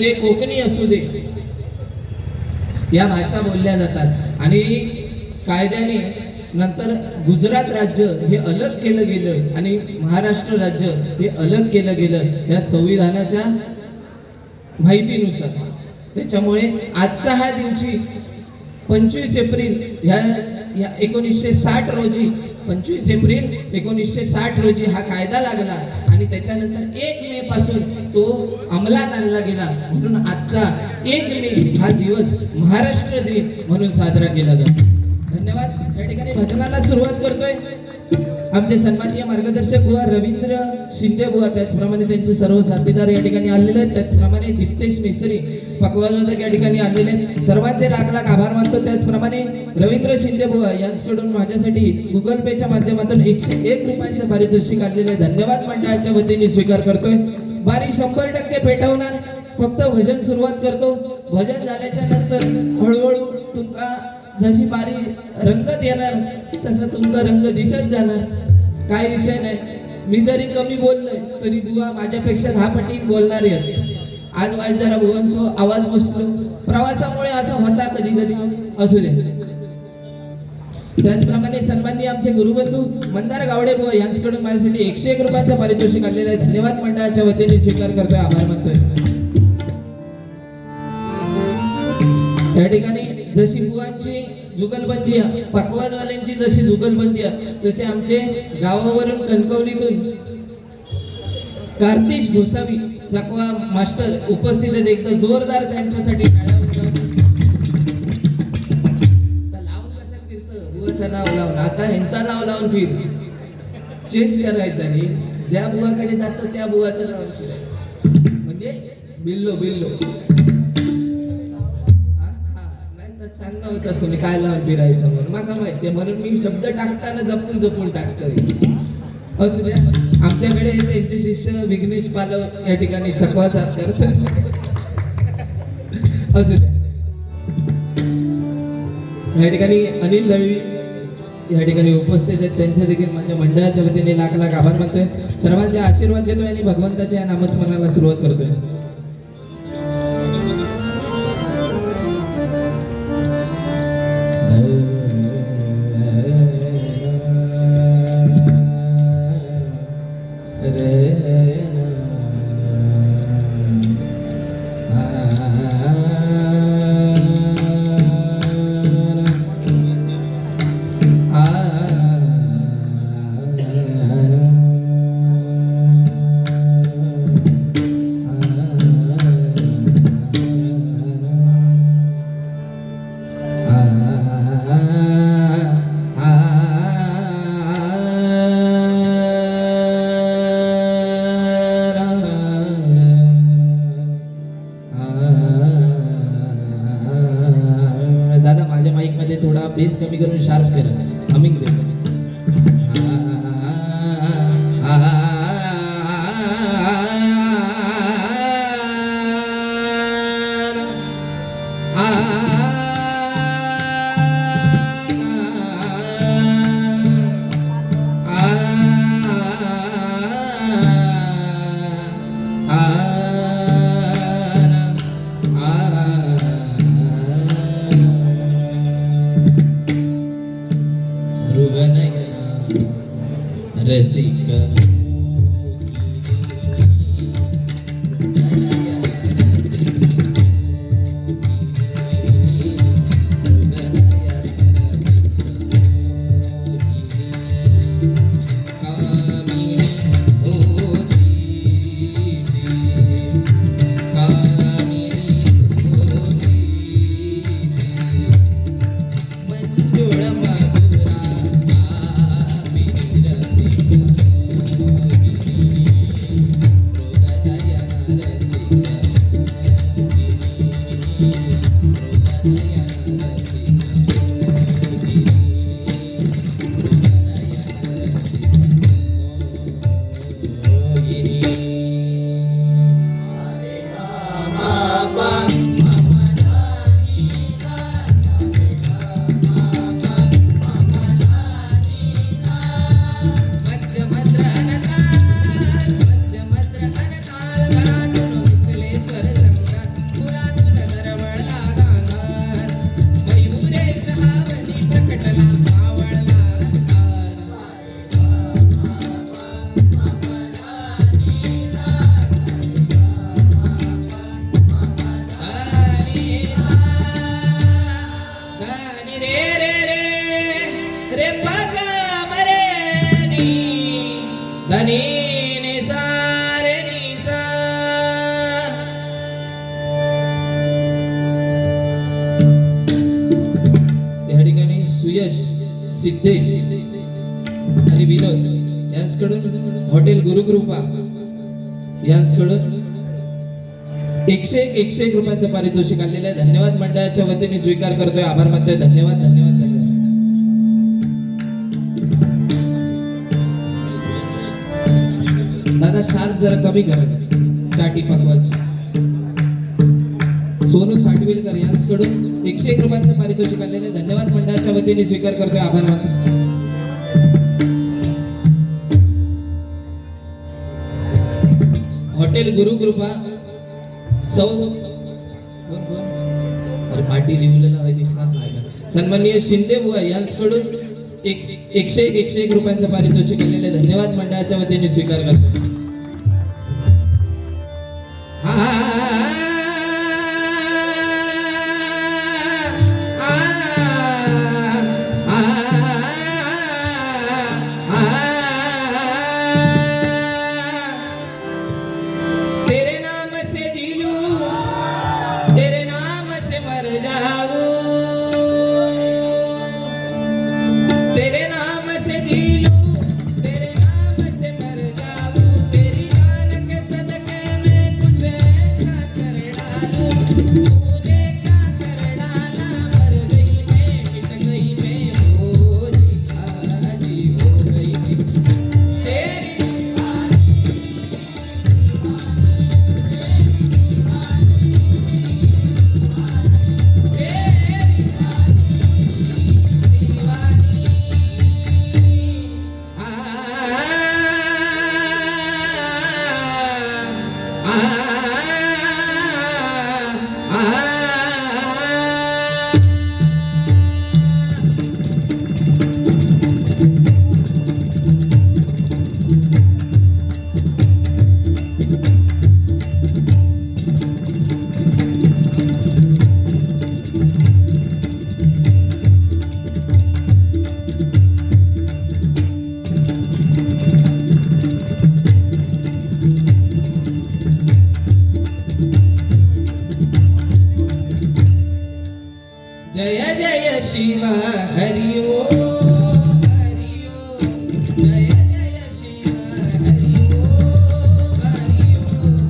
दे, कोकणी असू दे, या भाषा बोलल्या जातात. आणि कायद्याने नंतर गुजरात राज्य हे अलग केलं गेलं आणि महाराष्ट्र राज्य हे अलग केलं गेलं या संविधानाच्या माहितीनुसार. त्याच्यामुळे आजचा हा दिवशी 25 एप्रिल ह्या 1960 रोजी 25 एप्रिल 1960 रोजी हा कायदा लागला आणि त्याच्यानंतर 1 मे पासून तो अंमलात आणला गेला. म्हणून आजचा 1 मे हा दिवस महाराष्ट्र दिन म्हणून साजरा केला जातो. धन्यवाद. या ठिकाणी भजनाला सुरुवात करतोय. आमचे सन्माननीय मार्गदर्शक बुवा रवींद्र शिंदे बुवा, त्याचप्रमाणे त्यांचे सर्व साथीदार या ठिकाणी आलेले आहेत. त्याचप्रमाणे दीप्तेश मिस्त्री पकवाजवादक या ठिकाणी आलेले आहेत. सर्वांचे लाख लाख आभार मानतो. त्याचप्रमाणे रवींद्र शिंदे बुवा यांच्याकडून माझ्यासाठी गुगल पेच्या माध्यमातून 101 रुपयांचं पारितोषिक आलेले धन्यवाद मंडळाच्या वतीने स्वीकार करतोय. बारी 100% पेटवणार. फक्त भजन सुरुवात करतो. भजन झाल्याच्या नंतर हळूहळू तुमका जशी बारी रंगत येणार तसं तुमचा रंग दिसत जाणार. काय विषय नाही. मी जरी कमी बोललोय तरी बुवा माझ्यापेक्षा 10 पटी बोलणार आहेत. आज वाईट जरा बुवांचा आवाज बसलो. प्रवासामुळे असा होता कधी कधी, असू दे. त्याचप्रमाणे सन्माननीय आमचे गुरुबंधू मंदार गावडे बुवा यांच्याकडून माझ्यासाठी 101 रुपयांचं पारितोषिक आलेलं आहे. धन्यवाद मंडळाच्या वतीने स्वीकार करतोय, आभार मानतोय. या ठिकाणी जशी बुवांची जुगलबंदी आहे, पकवाजवाल्यांची जशी जुगलबंदी आहे, तसे आमचे गावावरून कणकवलीतून कार्तिश गोसावी चकवा मास्टर उपस्थित आहेत. एकदा जोरदार त्यांच्यासाठी टाळ्या वाजवा. लावून कशा फिरतं बुवाचं नाव लावून, आता ह्यांचं नाव लावून फिर चेंज करायचं आणि ज्या बुवाकडे जातो त्या बुवाचं नाव म्हणजे बिल्लो बिल्लो सांगणं होत असतो मी काय लावून फिरायचं म्हणून. मला माहिती आहे म्हणून मी शब्द टाकताना जपून जपून टाकतोय. असू द्या. आमच्याकडे त्यांचे शिष्य विघ्नेश पालव या ठिकाणी चकवा साथ करतात. असू द्या. या ठिकाणी अनिल दळवी या ठिकाणी उपस्थित आहेत. त्यांचे देखील माझ्या मंडळाच्या वतीने लाख लाख आभार मानतोय. सर्वांचे आशीर्वाद घेतोय आणि भगवंताच्या नामस्मरणाला सुरुवात करतोय. बेस कमी करून शार्प करा. हमिंग दे. रसिक धनी नि सा रे नि सा. या ठिकाणी सुयश, सिद्धेश आणि विनोद यांच्याकडून हॉटेल गुरुकृपा यांच्याकडून 101 रुपयाचं पारितोषिक आलेलं आहे. धन्यवाद मंडळाच्या वतीने स्वीकार करतोय. आभार मानतोय. धन्यवाद धन्यवाद धन्यवाद. दादा शार्प जरा कमी करा चाटी पकवाची. सोनू साठवेलकर यांच्याकडून 101 रुपयाचं पारितोषिक आलेलं आहे. धन्यवाद मंडळाच्या वतीने स्वीकार करतोय. आभार मानतोय. हॉटेल गुरुकृपा अरे पाटी लिहिलेलं आहे दिसणार नाही का. सन्माननीय शिंदे बुवा यांच्याकडून 101 रुपयांचं पारितोषिक केलेले. धन्यवाद मंडळाच्या वतीने स्वीकार करतो. जय जय शिव हरि ओम हरि ओम. जय जय शिव हरि ओम हरि ओम.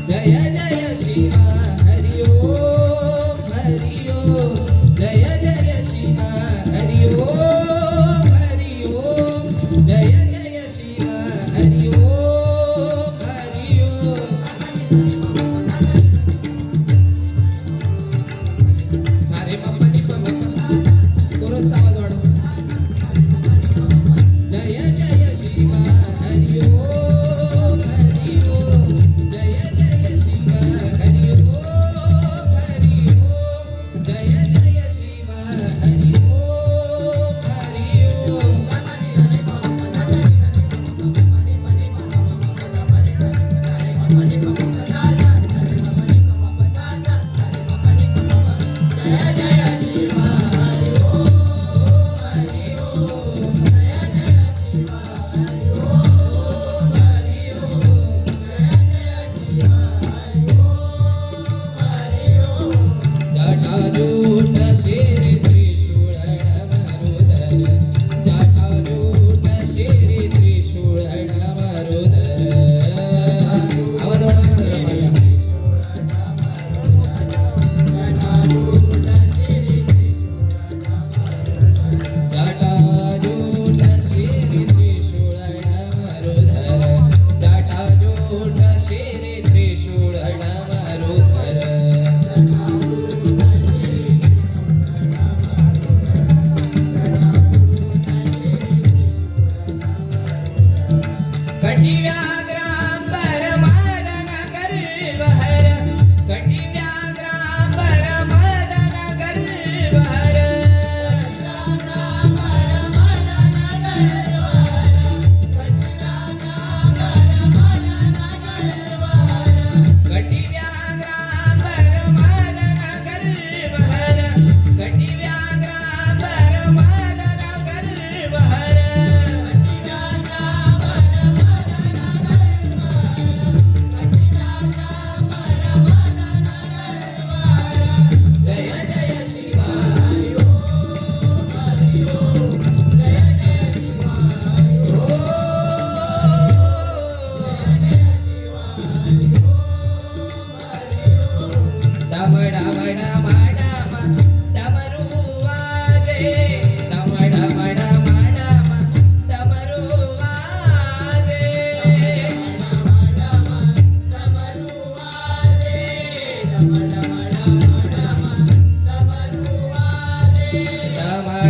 जय जय शिव हरि ओम हरि ओम. जय जय शिव हरि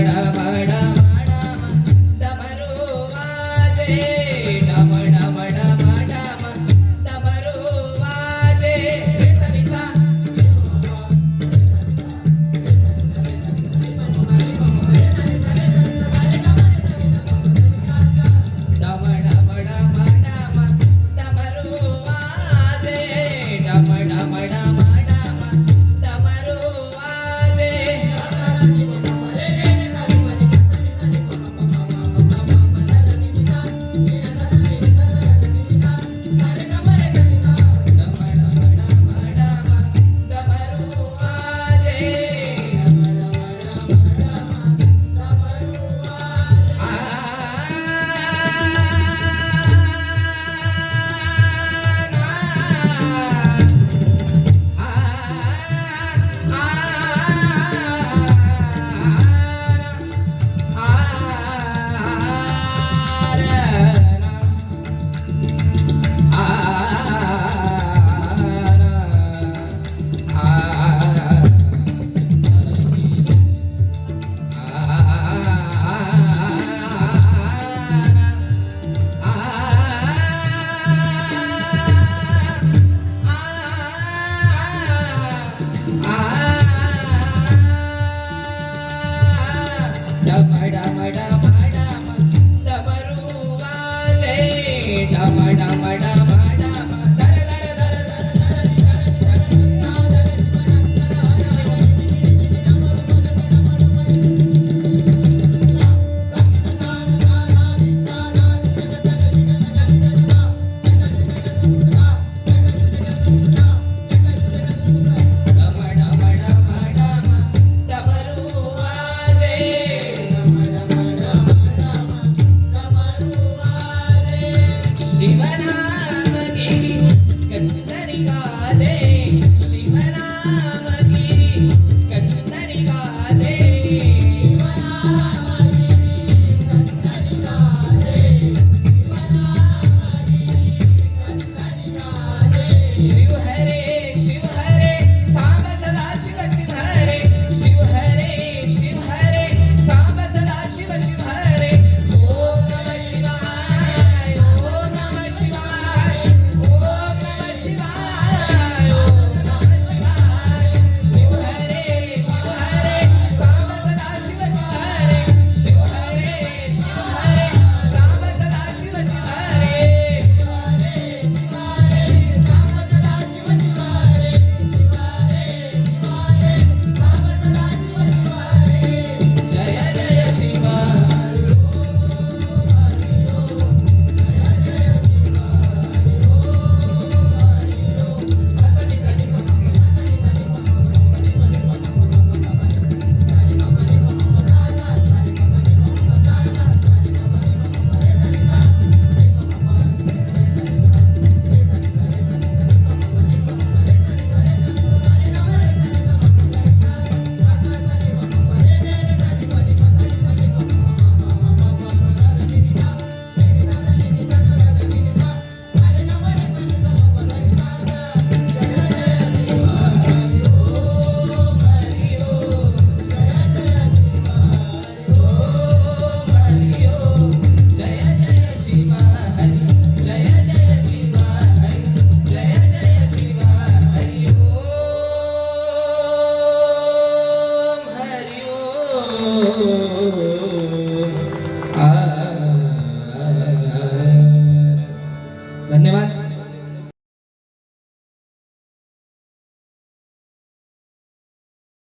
डम डम डमरू वाजे डम डम डमरू वाजे रे सनी सा डम डम डमरू वाजे डम डम डमरू वाजे डम डम डम